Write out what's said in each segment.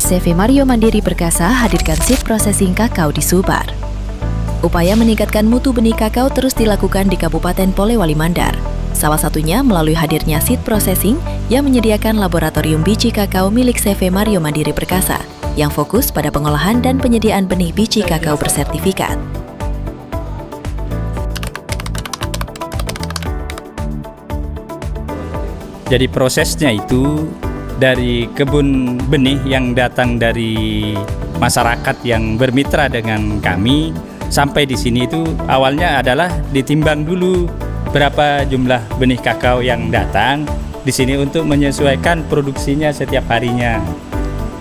CV Mario Mandiri Perkasa hadirkan seed processing kakao di Subar. Upaya meningkatkan mutu benih kakao terus dilakukan di Kabupaten Polewali Mandar. Salah satunya melalui hadirnya seed processing yang menyediakan laboratorium biji kakao milik CV Mario Mandiri Perkasa yang fokus pada pengolahan dan penyediaan benih biji kakao bersertifikat. Jadi prosesnya itu dari kebun benih yang datang dari masyarakat yang bermitra dengan kami sampai di sini itu awalnya adalah ditimbang dulu berapa jumlah benih kakao yang datang di sini untuk menyesuaikan produksinya setiap harinya.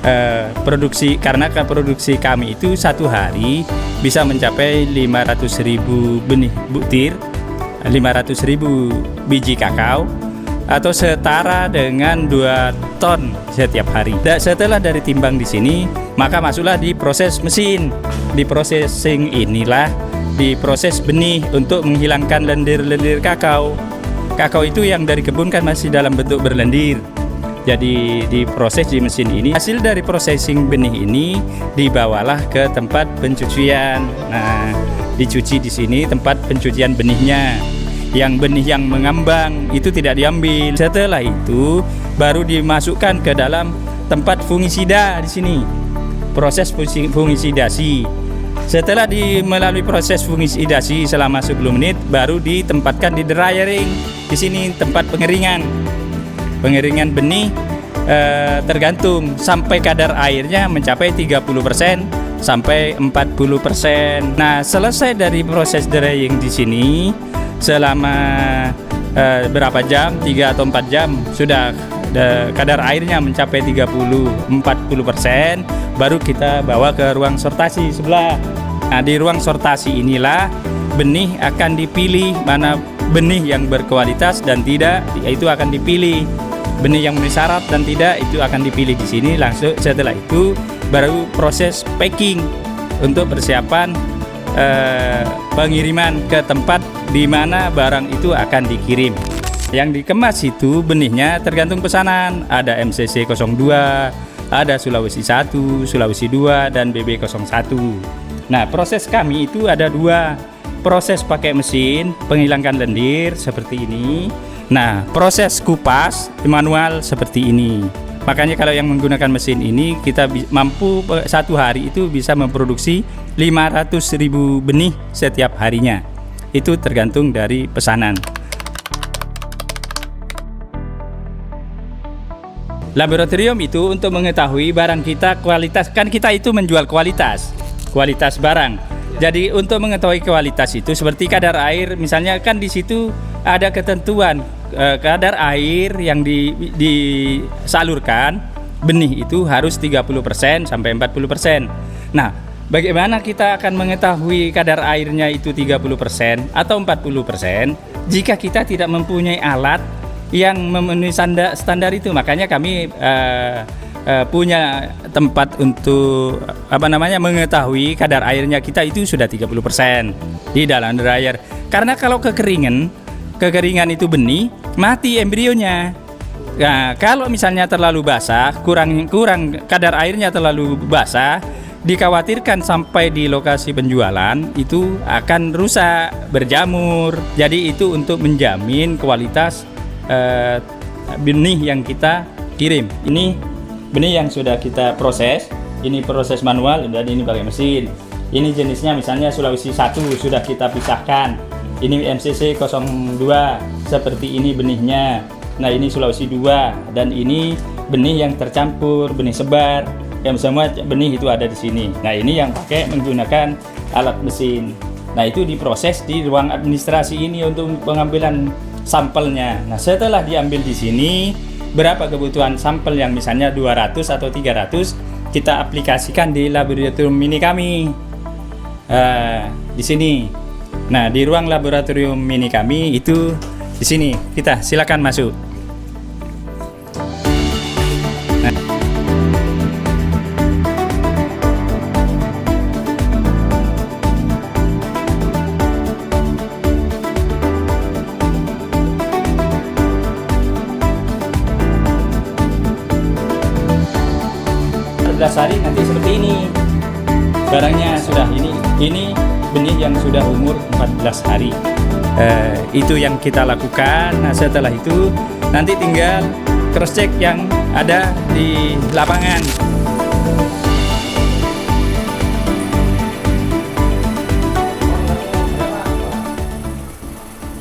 Karena produksi kami itu satu hari bisa mencapai 500.000 benih butir, 500.000 biji kakao atau setara dengan 2 ton setiap hari. Setelah dari timbang di sini, maka masuklah di proses mesin. Di processing inilah diproses benih untuk menghilangkan lendir-lendir kakao. Kakao itu yang dari kebun kan masih dalam bentuk berlendir. Jadi diproses di mesin ini. Hasil dari processing benih ini dibawalah ke tempat pencucian. Nah, dicuci di sini tempat pencucian benihnya. Yang benih yang mengambang itu tidak diambil. Setelah itu baru dimasukkan ke dalam tempat fungisida di sini. Proses fungisidasi. Setelah melalui proses fungisidasi selama 10 menit baru ditempatkan di dryering. Di sini tempat pengeringan. Pengeringan benih tergantung sampai kadar airnya mencapai 30% sampai 40%. Nah, selesai dari proses drying di sini selama berapa jam, 3 atau 4 jam sudah kadar airnya mencapai 30-40%, baru kita bawa ke ruang sortasi sebelah. Nah, di ruang sortasi inilah benih akan dipilih, mana benih yang berkualitas dan tidak itu akan dipilih. Benih yang memenuhi syarat dan tidak itu akan dipilih di sini langsung. Setelah itu baru proses packing untuk persiapan pengiriman ke tempat di mana barang itu akan dikirim. Yang dikemas itu benihnya tergantung pesanan. Ada MCC 02, ada Sulawesi 1, Sulawesi 2, dan BB01. Nah, proses kami itu ada 2. Proses pakai mesin, penghilangkan lendir seperti ini. Nah, proses kupas manual seperti ini. Makanya kalau yang menggunakan mesin ini kita mampu satu hari itu bisa memproduksi 500.000 benih setiap harinya. Itu tergantung dari pesanan. Laboratorium itu untuk mengetahui barang kita kualitas, kan kita itu menjual kualitas barang. Jadi untuk mengetahui kualitas itu seperti kadar air, misalnya kan di situ ada ketentuan kadar air yang disalurkan benih itu harus 30% sampai 40%. Nah, bagaimana kita akan mengetahui kadar airnya itu 30% atau 40% jika kita tidak mempunyai alat yang memenuhi standar itu? Makanya kami punya tempat untuk mengetahui kadar airnya kita itu sudah 30% di dalam dryer. Karena kalau kekeringan itu benih, mati embrionya. Nah, kalau misalnya terlalu basah, kurang kadar airnya terlalu basah, dikhawatirkan sampai di lokasi penjualan itu akan rusak, berjamur. Jadi itu untuk menjamin kualitas benih yang kita kirim. Ini benih yang sudah kita proses. Ini proses manual dan ini pakai mesin. Ini jenisnya misalnya Sulawesi 1 sudah kita pisahkan. Ini MCC 02 seperti ini benihnya. Nah, ini Sulawesi 2 dan ini benih yang tercampur, benih sebar. Yang semua benih itu ada di sini. Nah, ini yang pakai menggunakan alat mesin. Nah, itu diproses di ruang administrasi ini untuk pengambilan sampelnya. Nah, setelah diambil di sini, berapa kebutuhan sampel yang misalnya 200 atau 300, kita aplikasikan di laboratorium mini kami. Di sini. Nah, di ruang laboratorium mini kami itu di sini. Kita silakan masuk. 14 hari nanti seperti ini. Barangnya sudah ini benih yang sudah umur 14 hari. Itu yang kita lakukan. Nah, setelah itu nanti tinggal cross check yang ada di lapangan.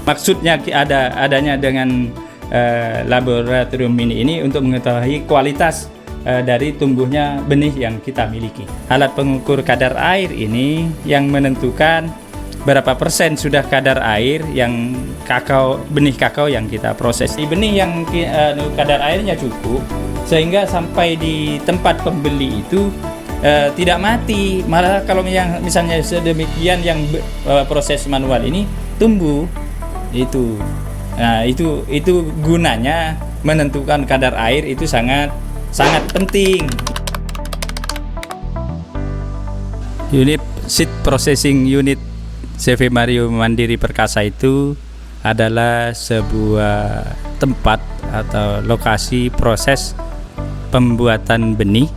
Maksudnya adanya dengan laboratorium ini untuk mengetahui kualitas dari tumbuhnya benih yang kita miliki. Alat pengukur kadar air ini yang menentukan berapa persen sudah kadar air yang benih kakao yang kita proses. Di benih yang kadar airnya cukup sehingga sampai di tempat pembeli itu tidak mati. Malah kalau yang misalnya sedemikian yang proses manual ini tumbuh itu. Nah, itu gunanya menentukan kadar air itu sangat penting. Unit Seed Processing Unit CV Mario Mandiri Perkasa itu adalah sebuah tempat atau lokasi proses pembuatan benih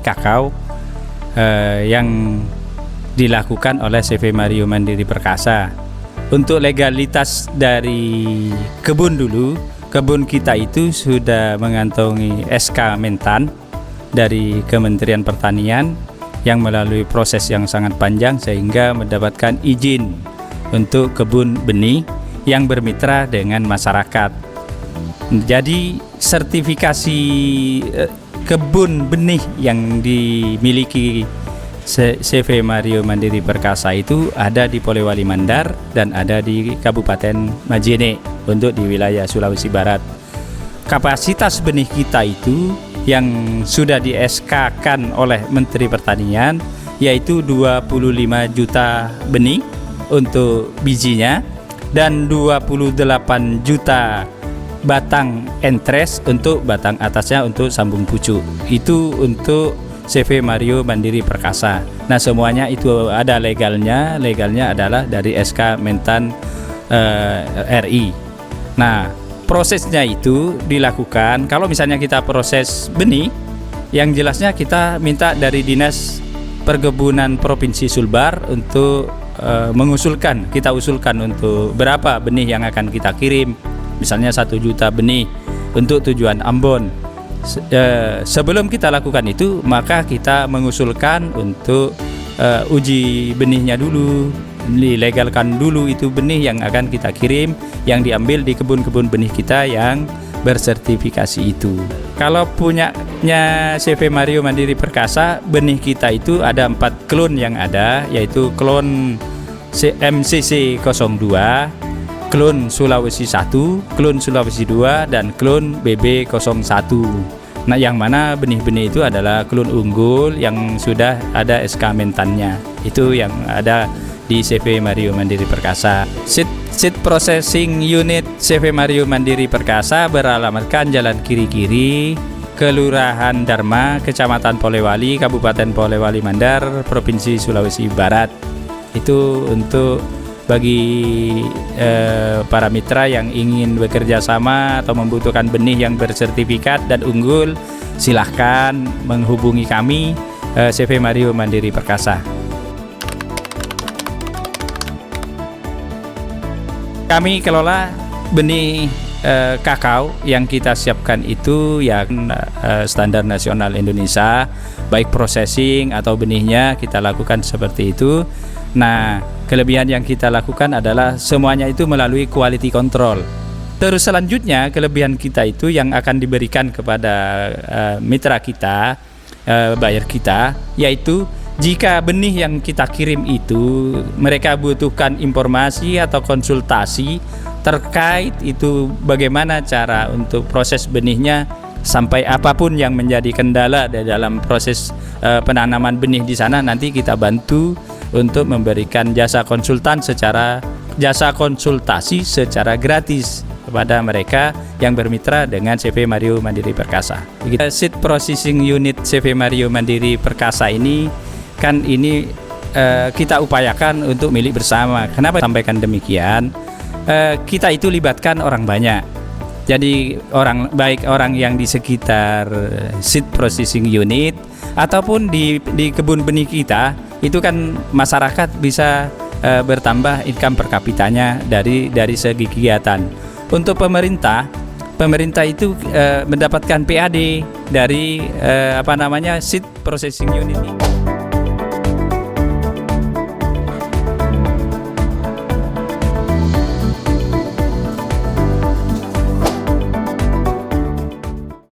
kakao yang dilakukan oleh CV Mario Mandiri Perkasa. Untuk legalitas dari kebun dulu, kebun kita itu sudah mengantongi SK Mentan dari Kementerian Pertanian yang melalui proses yang sangat panjang sehingga mendapatkan izin untuk kebun benih yang bermitra dengan masyarakat. Jadi sertifikasi kebun benih yang dimiliki CV Mario Mandiri Perkasa itu ada di Polewali Mandar dan ada di Kabupaten Majene untuk di wilayah Sulawesi Barat. Kapasitas benih kita itu yang sudah di SK-kan oleh Menteri Pertanian yaitu 25 juta benih untuk bijinya dan 28 juta batang entres untuk batang atasnya untuk sambung pucuk. Itu untuk CV Mario Mandiri Perkasa. Nah, semuanya itu ada legalnya adalah dari SK Mentan RI. Nah, prosesnya itu dilakukan kalau misalnya kita proses benih, yang jelasnya kita minta dari Dinas Perkebunan Provinsi Sulbar untuk kita usulkan untuk berapa benih yang akan kita kirim. Misalnya 1 juta benih untuk tujuan Ambon. Sebelum kita lakukan itu, maka kita mengusulkan untuk uji benihnya dulu, dilegalkan dulu itu benih yang akan kita kirim, yang diambil di kebun-kebun benih kita yang bersertifikasi itu. Kalau punyanya CV Mario Mandiri Perkasa, benih kita itu ada 4 klon yang ada, yaitu klon MCC 02, klon Sulawesi 1, klon Sulawesi 2, dan klon BB01. Nah, yang mana benih-benih itu adalah klon unggul yang sudah ada SK Mentannya. Itu yang ada di CV Mario Mandiri Perkasa. Seed Processing Unit CV Mario Mandiri Perkasa beralamatkan Jalan Kiri-Kiri, Kelurahan Dharma, Kecamatan Polewali, Kabupaten Polewali Mandar, Provinsi Sulawesi Barat. Itu untuk bagi para mitra yang ingin bekerja sama atau membutuhkan benih yang bersertifikat dan unggul, silahkan menghubungi kami CV Mario Mandiri Perkasa. Kami kelola benih kakao yang kita siapkan itu yang standar nasional Indonesia, baik processing atau benihnya kita lakukan seperti itu. Nah, kelebihan yang kita lakukan adalah semuanya itu melalui quality control. Terus selanjutnya kelebihan kita itu yang akan diberikan kepada mitra kita, buyer kita, yaitu jika benih yang kita kirim itu mereka butuhkan informasi atau konsultasi terkait itu bagaimana cara untuk proses benihnya, sampai apapun yang menjadi kendala dalam proses penanaman benih di sana, nanti kita bantu untuk memberikan jasa konsultasi secara gratis kepada mereka yang bermitra dengan CV Mario Mandiri Perkasa. Seed Processing Unit CV Mario Mandiri Perkasa ini kan kita upayakan untuk milik bersama. Kenapa sampaikan demikian? Kita itu libatkan orang banyak. Jadi baik orang yang di sekitar seed processing unit ataupun di kebun benih kita, itu kan masyarakat bisa bertambah income per kapitanya dari segi kegiatan. Untuk pemerintah itu mendapatkan PAD dari seed processing unit ini.